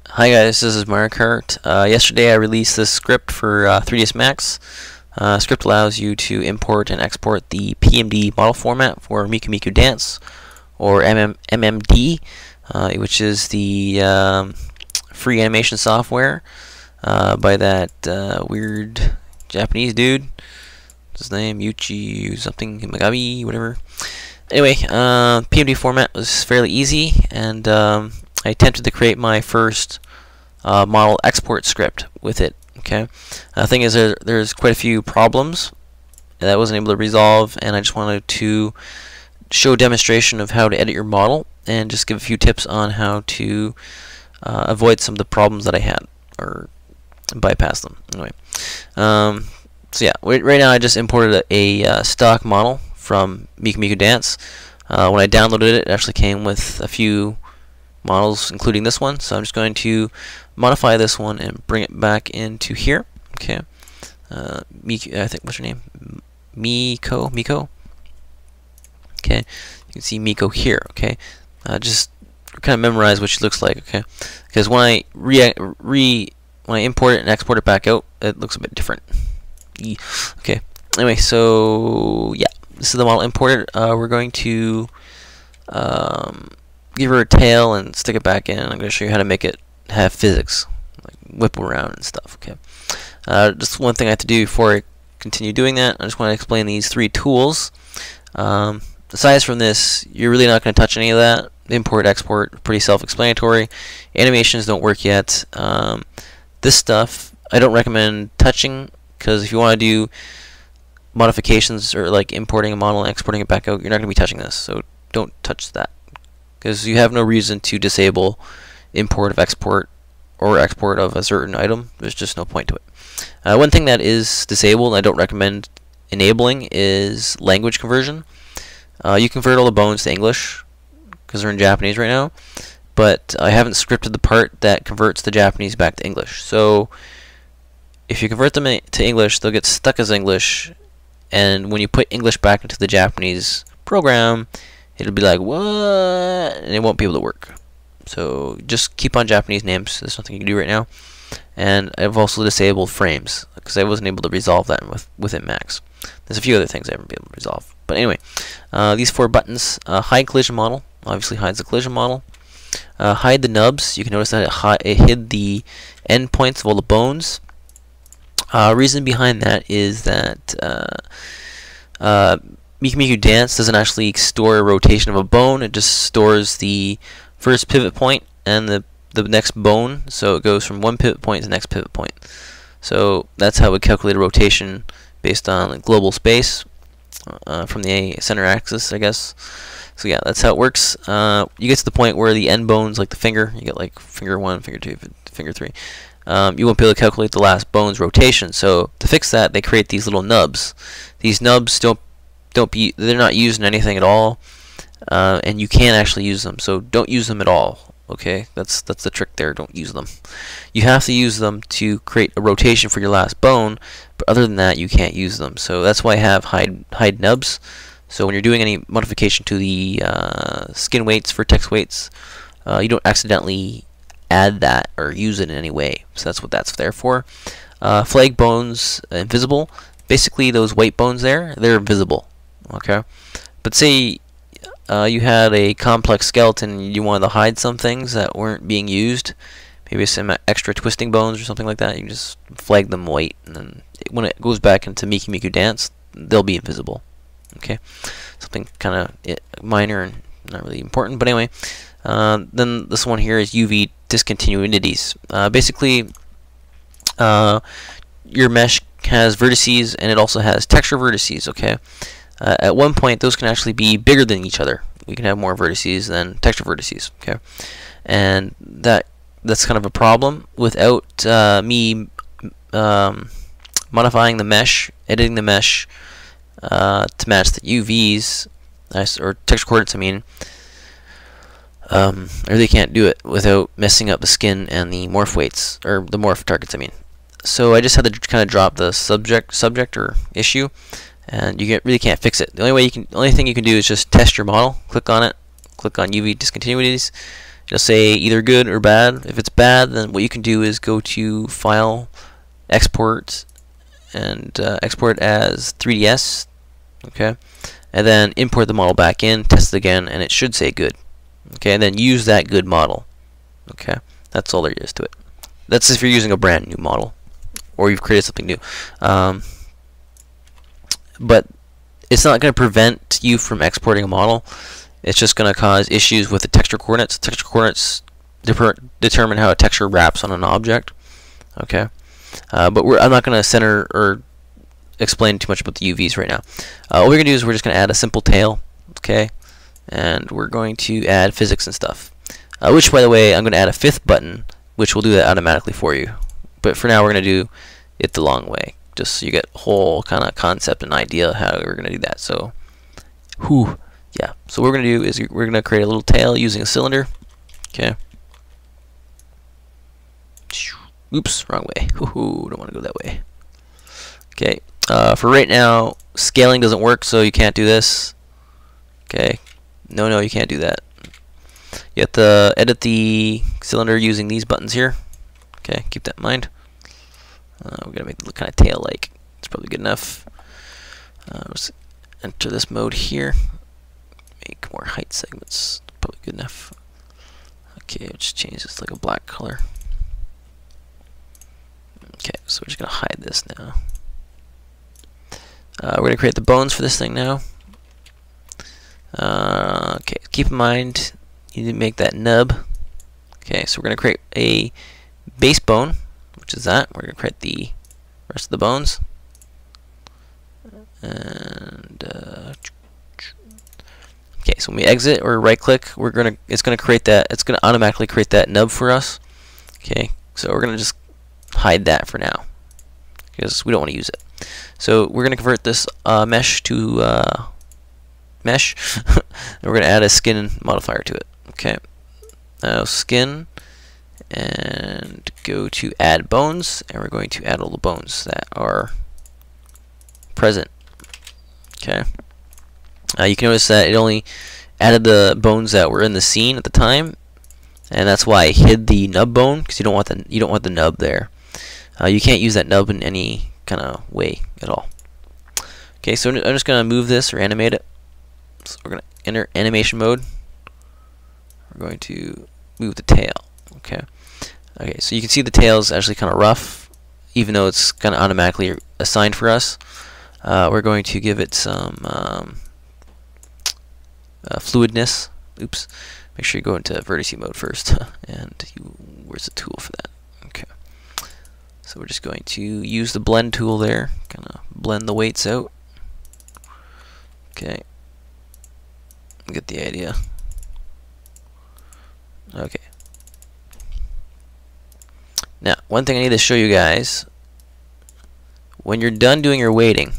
Hi guys, this is Mario Kart. Yesterday I released this script for 3ds Max. Script allows you to import and export the pmd model format for Miku Miku Dance, or MMD, which is the free animation software by that weird Japanese dude. What's his name? Yuchi something Magabi, whatever. Anyway, PMD format was fairly easy, and I attempted to create my first model export script with it. Okay. The thing is, there's quite a few problems that I wasn't able to resolve, and I just wanted to show a demonstration of how to edit your model and just give a few tips on how to avoid some of the problems that I had, or bypass them. Anyway, so yeah, right now I just imported a stock model from Miku Miku Dance. When I downloaded it, it actually came with a few models, including this one. So I'm just going to modify this one and bring it back into here. Okay. Miku, I think, what's her name? Miko. Okay. You can see Miko here. Okay. Just kind of memorize what she looks like. Okay. Because when I when I import it and export it back out, it looks a bit different. Okay. Anyway, so yeah, this is the model imported. We're going to give her a tail and stick it back in. I'm going to show you how to make it have physics, like whip around and stuff. Okay. Just one thing I have to do before I continue doing that, I just want to explain these three tools. Aside from this, you're really not going to touch any of that. Import, export, pretty self-explanatory. Animations don't work yet. This stuff I don't recommend touching, because if you want to do modifications or like importing a model and exporting it back out, you're not going to be touching this. So don't touch that, because you have no reason to disable import of export or export of a certain item. There's just no point to it. One thing that is disabled and I don't recommend enabling is language conversion. You convert all the bones to English because they're in Japanese right now, but I haven't scripted the part that converts the Japanese back to English. So if you convert them to English, they'll get stuck as English, and when you put English back into the Japanese program, it'll be like, what? And it won't be able to work. So just keep on Japanese names. There's nothing you can do right now. And I've also disabled frames, because I wasn't able to resolve that within Max. There's a few other things I haven't been able to resolve. But anyway, these four buttons: hide collision model, obviously hides the collision model. Hide the nubs. You can notice that it hid the endpoints of all the bones. Reason behind that is that Miku Miku Dance doesn't actually store a rotation of a bone. It just stores the first pivot point and the next bone. So it goes from one pivot point to the next pivot point. So that's how we calculate a rotation based on global space from the center axis, I guess. So yeah, that's how it works. You get to the point where the end bones, like the finger, you get like finger 1, finger 2, finger 3. You won't be able to calculate the last bone's rotation. So to fix that, they create these little nubs. These nubs they're not used in anything at all, and you can't actually use them. So don't use them at all. Okay, that's the trick there. Don't use them. You have to use them to create a rotation for your last bone, but other than that, you can't use them. So that's why I have hide nubs. So when you're doing any modification to the skin weights, vertex weights, you don't accidentally add that or use it in any way. So that's what that's there for. Flag bones, invisible. Basically, those white bones there, they're invisible. Okay, but say you had a complex skeleton and you wanted to hide some things that weren't being used, maybe some extra twisting bones or something like that. You can just flag them white, and then when it goes back into Miku Miku Dance, they'll be invisible. Okay, something kind of minor and not really important, but anyway. Then this one here is UV discontinuities. Basically, your mesh has vertices and it also has texture vertices. Okay, at one point those can actually be bigger than each other. We can have more vertices than texture vertices. Okay, and that's kind of a problem without me modifying the mesh, editing the mesh to match the UVs or texture coordinates. I mean. I really can't do it without messing up the skin and the morph weights, or the morph targets, I mean. So I just had to kind of drop the subject or issue, and you really can't fix it. The only thing you can do is just test your model. Click on it, click on UV discontinuities, It'll say either good or bad. If it's bad, then what you can do is go to File, Export, and export as 3ds. Okay, and then import the model back in, test it again, and it should say good. Okay, and then use that good model. Okay, that's all there is to it. That's if you're using a brand new model, or you've created something new. But it's not going to prevent you from exporting a model. It's just going to cause issues with the texture coordinates. Texture coordinates determine how a texture wraps on an object. Okay, but I'm not going to center or explain too much about the UVs right now. What we're going to do is we're just going to add a simple tail. Okay, and we're going to add physics and stuff. Which, by the way, I'm going to add a 5th button, which will do that automatically for you. But for now, we're going to do it the long way, just so you get a whole kind of concept and idea of how we're going to do that. So, yeah. So what we're going to do is we're going to create a little tail using a cylinder. Okay. Oops, wrong way. Don't want to go that way. Okay. For right now, scaling doesn't work, so you can't do this. Okay. No, you can't do that. You have to edit the cylinder using these buttons here. Okay, keep that in mind. We're gonna make it look kind of tail-like. It's probably good enough. Let's enter this mode here. Make more height segments. Probably good enough. Okay, let's change this to like a black color. Okay, so we're just gonna hide this now. We're gonna create the bones for this thing now. Okay, keep in mind you need to make that nub. Okay, so we're going to create a base bone, which is that. We're going to create the rest of the bones. And okay, so when we exit or right click, it's going to create that. It's going to automatically create that nub for us. Okay, so we're going to just hide that for now because we don't want to use it. So we're going to convert this mesh to mesh, and we're going to add a skin modifier to it. Okay, now skin, and go to add bones, and we're going to add all the bones that are present. Okay, you can notice that it only added the bones that were in the scene at the time, and that's why I hid the nub bone, because you don't want the nub there. You can't use that nub in any kind of way at all. Okay, so I'm just going to move this or animate it. So we're going to enter animation mode. We're going to move the tail. Okay. Okay, so you can see the tail is actually kind of rough, even though it's kind of automatically assigned for us. We're going to give it some fluidness. Oops. Make sure you go into vertice mode first. And where's the tool for that? Okay. So we're just going to use the blend tool there. Kind of blend the weights out. Okay. Get the idea. Okay. Now, one thing I need to show you guys, when you're done doing your weighting,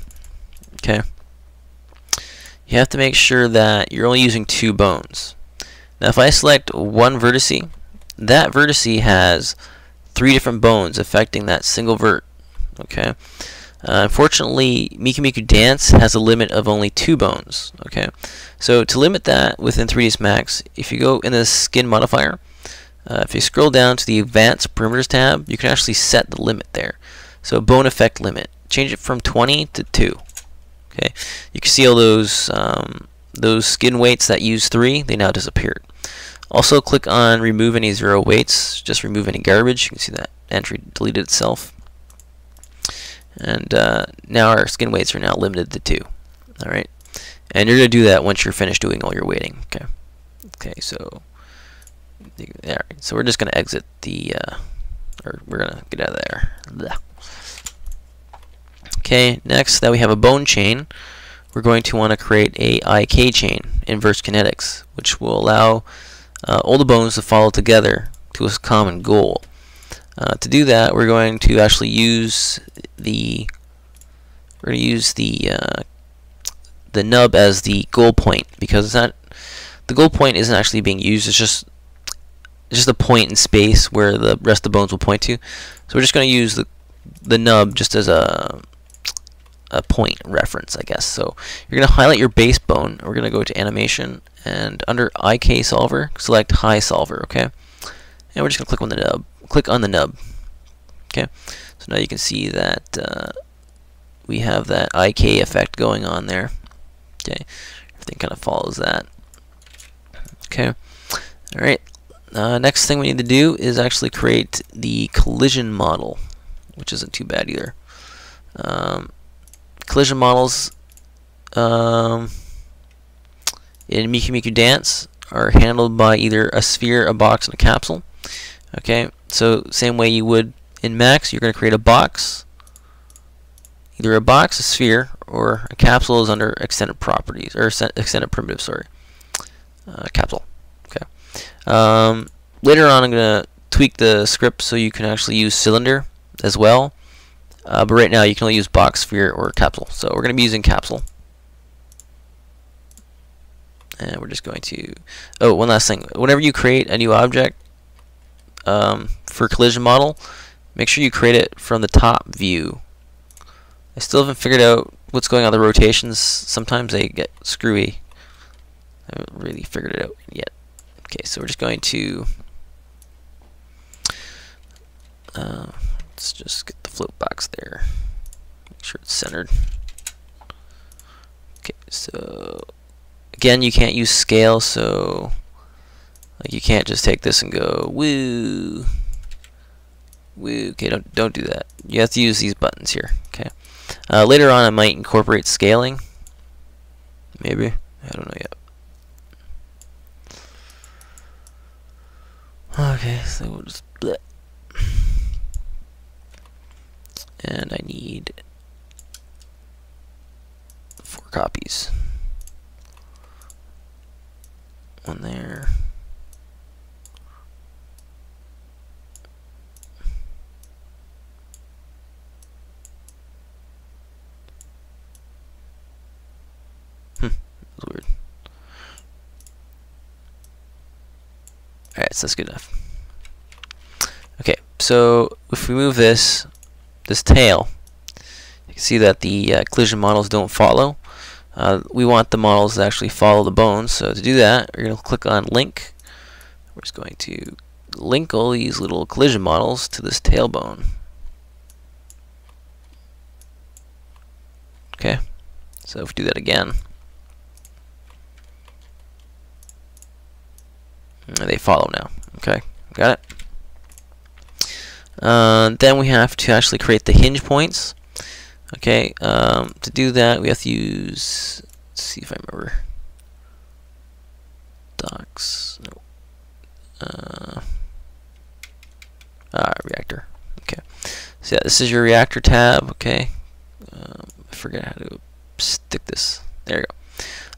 okay, you have to make sure that you're only using 2 bones. Now, if I select one vertice, that vertice has 3 different bones affecting that single vert. Okay. Unfortunately, Miku Dance has a limit of only 2 bones. Okay, so to limit that within 3ds Max, if you go in the skin modifier, if you scroll down to the Advanced Parameters tab, you can actually set the limit there. So bone effect limit, change it from 20 to 2. Okay, you can see all those skin weights that use 3, they now disappeared. Also, click on remove any 0 weights, just remove any garbage. You can see that entry deleted itself. And now our skin weights are now limited to 2. Alright, and you're going to do that once you're finished doing all your weighting. Okay. Okay, so alright, so we're just going to exit the or we're going to get out of there. Blah. Okay, next that we have a bone chain, we're going to want to create a IK chain, inverse kinetics, which will allow all the bones to follow together to a common goal. To do that, we're going to actually use the the nub as the goal point, because it's not, the goal point isn't actually being used. It's just a point in space where the rest of the bones will point to. So we're just going to use the nub just as a point reference, I guess. So you're going to highlight your base bone. We're going to go to animation, and under IK solver, select high solver. Okay, and we're just gonna click on the nub. Click on the nub. Okay, so now you can see that we have that IK effect going on there. Okay, everything kind of follows that. Okay, all right. Next thing we need to do is actually create the collision model, which isn't too bad either. Collision models in Miku Dance are handled by either a sphere, a box, and a capsule. Okay, so same way you would in Max, you're going to create a box. Either a box, a sphere, or a capsule is under extended properties, or extended primitive, sorry. Capsule. Okay. Later on, I'm going to tweak the script so you can actually use cylinder as well. But right now, you can only use box, sphere, or capsule. So we're going to be using capsule. And we're just going to... Oh, one last thing. Whenever you create a new object for collision model, make sure you create it from the top view. I still haven't figured out what's going on with the rotations. Sometimes they get screwy. I haven't really figured it out yet. Okay, so we're just going to... let's just get the float box there. Make sure it's centered. Okay, so again, you can't use scale, so like you can't just take this and go woo, woo. Okay, don't do that. You have to use these buttons here. Okay. Later on, I might incorporate scaling. Maybe, I don't know yet. Okay, so we'll just bleh. And I need 4 copies. One there. That was weird. Alright, so that's good enough. Okay, so if we move this tail, you can see that the collision models don't follow. We want the models to actually follow the bones, so to do that, we're going to click on link. We're just going to link all these little collision models to this tailbone. Okay, so if we do that again, they follow now. Okay, got it. Then we have to actually create the hinge points. Okay, to do that we have to use, let's see if I remember, docs, no. Reactor. Okay, so yeah, this is your reactor tab. Okay, I forget how to stick this. There you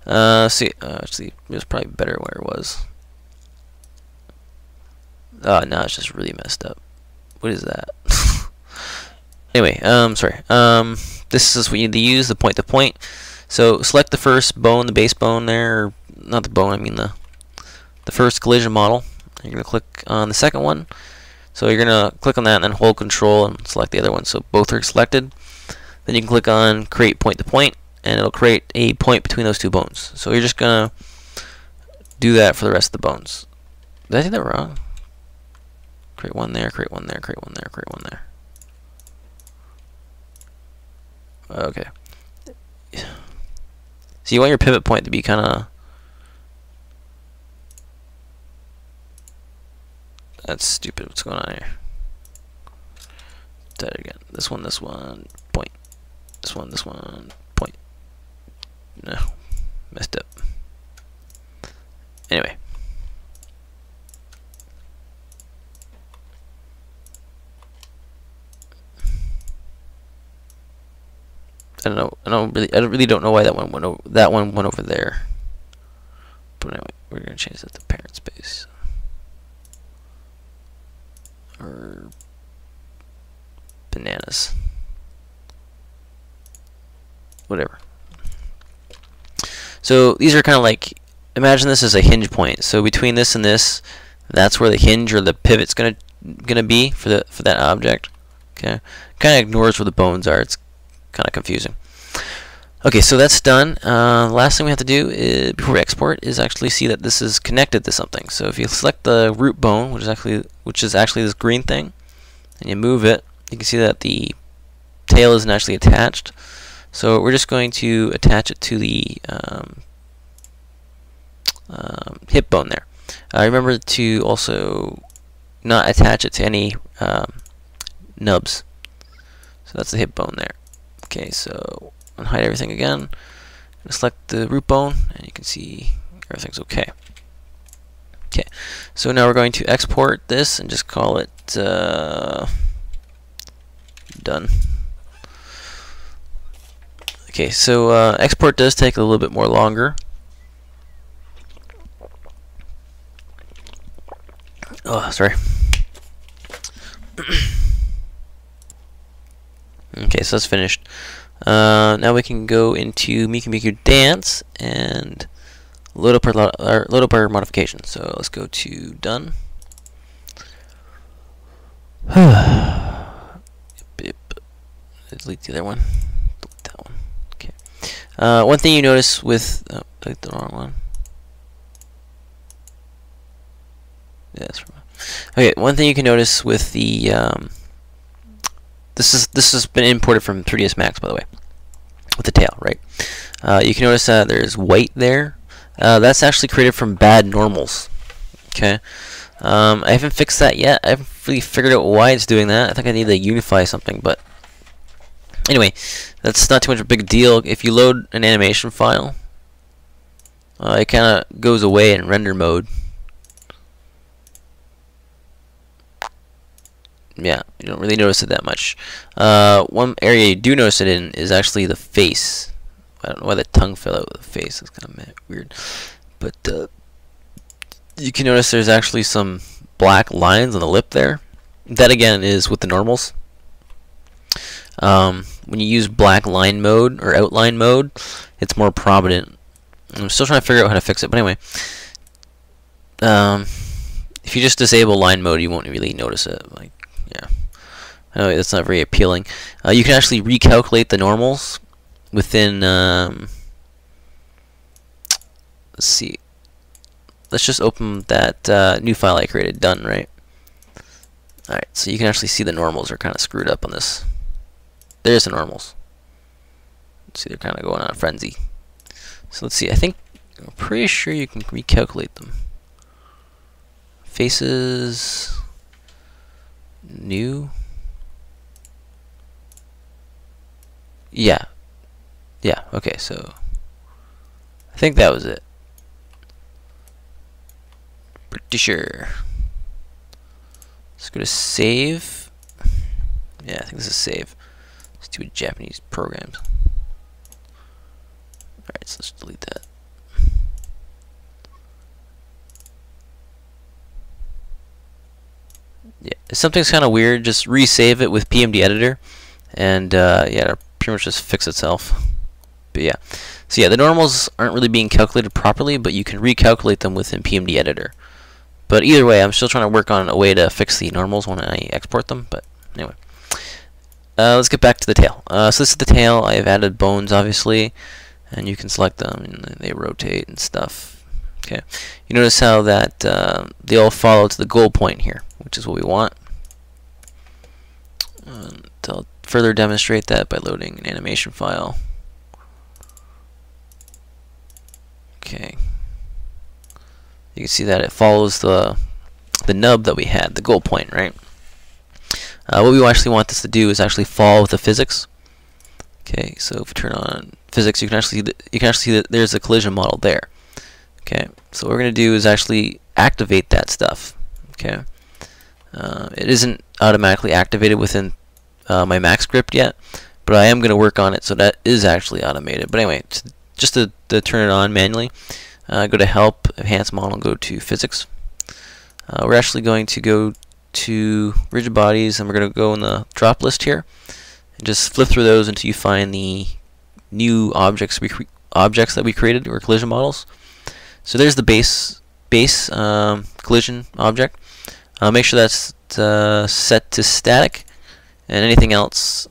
go. See, actually, it was probably better where it was. Oh, no, it's just really messed up. What is that? Anyway, sorry. This is what you need to use, the point-to-point. So select the first bone, the base bone there, or not the bone, I mean the first collision model. You're going to click on the second one. So you're going to click on that and then hold Control and select the other one. So both are selected. Then you can click on Create Point-to-Point, and it'll create a point between those two bones. So you're just going to do that for the rest of the bones. Did I do that wrong? Create one there, create one there, create one there, create one there. Okay. So you want your pivot point to be kind of... That's stupid. What's going on here? Try it again. This one, point. This one, point. No. Messed up. Anyway. I don't know. I really don't know why that one went over there. But anyway, we're gonna change that to parent space or bananas. Whatever. So these are kind of like, imagine this as a hinge point. So between this and this, that's where the hinge or the pivot's gonna be for that object. Okay, kind of ignores where the bones are. It's kind of confusing. Okay, so that's done. The last thing we have to do before we export is actually see that this is connected to something. So if you select the root bone, which is actually this green thing, and you move it, you can see that the tail isn't actually attached. So we're just going to attach it to the hip bone there. Remember to also not attach it to any nubs. So that's the hip bone there. Okay, so hide everything again. Select the root bone, and you can see everything's okay. Okay, so now we're going to export this and just call it done. Okay, so export does take a little bit more longer. Oh, sorry. Okay, so that's finished. Now we can go into Miku Dance and load up our modification. So let's go to done. Delete the other one. Delete that one. Okay. One thing you notice with delete the wrong one. Yeah, that's wrong. Okay. One thing you can notice with the this has been imported from 3ds Max, by the way, with the tail, right? You can notice that there's white there. That's actually created from bad normals. Okay. I haven't fixed that yet. I haven't really figured out why it's doing that. I think I need to unify something, but anyway, that's not too much of a big deal. If you load an animation file, it kind of goes away in render mode. Yeah, you don't really notice it that much. One area you do notice it in is actually the face. I don't know why the tongue fell out with the face. It's kind of weird. But you can notice there's actually some black lines on the lip there. That again is with the normals. When you use black line mode or outline mode, it's more prominent. I'm still trying to figure out how to fix it, but anyway. If you just disable line mode, you won't really notice it. Like, yeah, I know that's not very appealing. You can actually recalculate the normals within. Let's see. Let's just open that new file I created. Done, right? All right. So you can actually see the normals are kind of screwed up on this. There's the normals. Let's see, they're kind of going on a frenzy. So let's see. I'm pretty sure you can recalculate them. Faces. New. Yeah. Yeah, okay, so I think that was it. Pretty sure. Let's go to save. Yeah, I think this is save. Stupid Japanese programs. Alright, so let's delete that. Yeah, if something's kind of weird, just resave it with pmd editor, and yeah, it'll pretty much just fix itself. But yeah, so yeah, the normals aren't really being calculated properly, but you can recalculate them within pmd editor. But either way, I'm still trying to work on a way to fix the normals when I export them. But anyway, let's get back to the tail. So this is the tail. I have added bones, obviously, and you can select them, and they rotate and stuff. Okay, you notice how that they all follow to the goal point here, which is what we want. And I'll further demonstrate that by loading an animation file. Okay, you can see that it follows the nub that we had, the goal point, right? What we actually want this to do is actually follow with the physics. Okay, so if we turn on physics, you can actually see that there's a collision model there. Okay, so what we're going to do is actually activate that stuff. Okay, it isn't automatically activated within my Mac script yet, but I am going to work on it so that is actually automated. But anyway, just to turn it on manually, go to Help, Enhance Model, and go to Physics. We're actually going to go to Rigid Bodies, and we're going to go in the drop list here, and just flip through those until you find the new objects that we created, or collision models. So there's the base collision object. Make sure that's set to static, and anything else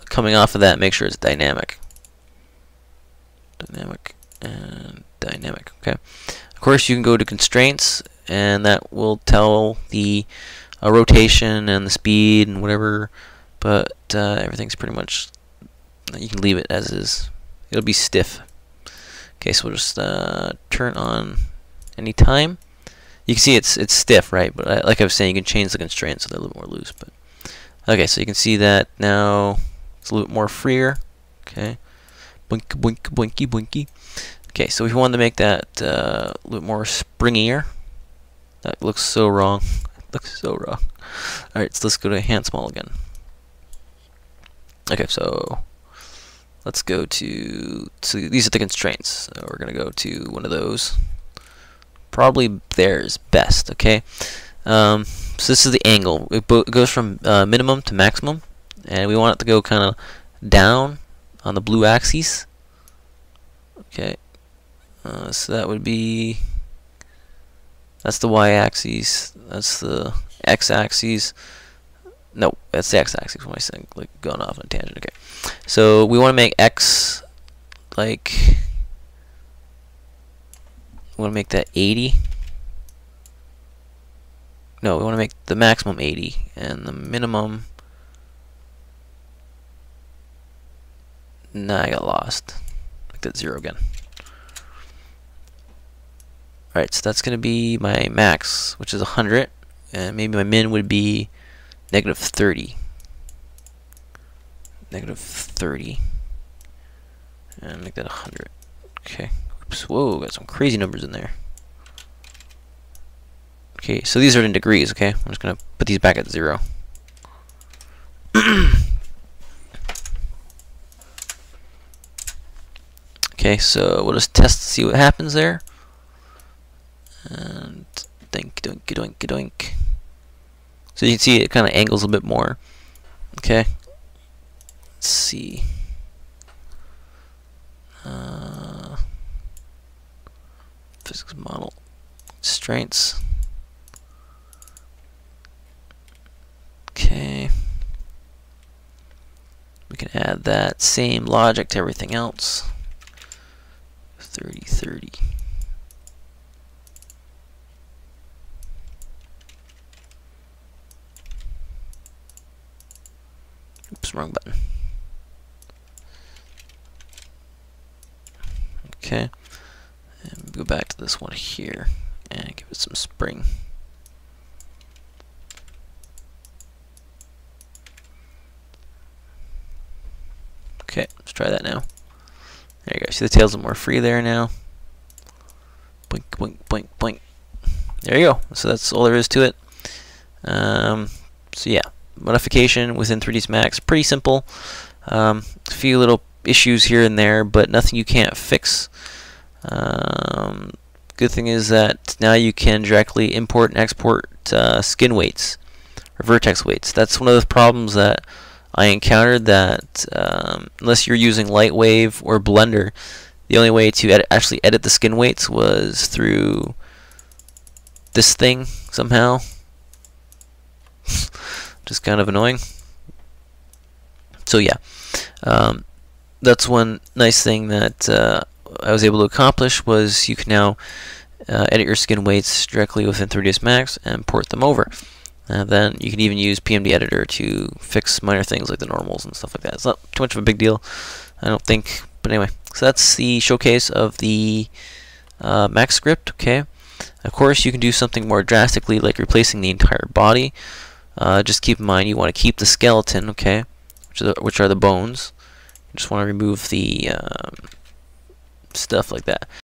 coming off of that, make sure it's dynamic. dynamic, and dynamic. Okay. Of course, you can go to constraints, and that will tell the rotation and the speed and whatever. But everything's pretty much, you can leave it as is. It'll be stiff. Okay, so we'll just turn on anytime. You can see it's stiff, right? But like I was saying, you can change the constraints so they're a little more loose. But okay, so you can see that now it's a little bit more freer. Okay, boink, boink, boinky, boinky. Okay, so if you wanted to make that a little more springier, that looks so wrong. It looks so wrong. All right, so let's go to hand small again. Okay, so let's go to, so these are the constraints. So we're gonna go to one of those. Probably there is best. Okay, so this is the angle. It goes from minimum to maximum, and we want it to go kind of down on the blue axis. Okay, so that would be, that's the y-axis. That's the x-axis. No, that's the x-axis. What am I saying? Like going off on a tangent. Okay, so we want to make x like, we want to make that 80. No, we want to make the maximum 80 and the minimum. Nah, I got lost. Make that 0 again. Alright, so that's going to be my max, which is 100, and maybe my min would be negative 30. Negative 30. And make that 100. Okay. Oops, whoa, got some crazy numbers in there. Okay, so these are in degrees, okay? I'm just going to put these back at 0. Okay, so we'll just test to see what happens there. And doink, doink, doink, doink. So you can see it kind of angles a bit more. Okay. Let's see. Physics model. Constraints. Okay. We can add that same logic to everything else. 30, 30. Oops, wrong button. Okay. And go back to this one here and give it some spring. Okay, let's try that now. There you go. See the tails are more free there now. Boink, boink, boink, boink. There you go. So that's all there is to it. So yeah, modification within 3ds Max, pretty simple. A few little issues here and there, but nothing you can't fix. Good thing is that now you can directly import and export skin weights or vertex weights. That's one of the problems that I encountered, that unless you're using Lightwave or Blender, the only way to actually edit the skin weights was through this thing somehow. Just kind of annoying. So yeah, that's one nice thing that I was able to accomplish, was you can now edit your skin weights directly within 3ds Max and port them over. Then you can even use PMD editor to fix minor things like the normals and stuff like that. It's not too much of a big deal, I don't think. But anyway, so that's the showcase of the Max script. Okay, of course you can do something more drastically, like replacing the entire body. Just keep in mind you want to keep the skeleton, okay, which are the bones. You just want to remove the stuff like that.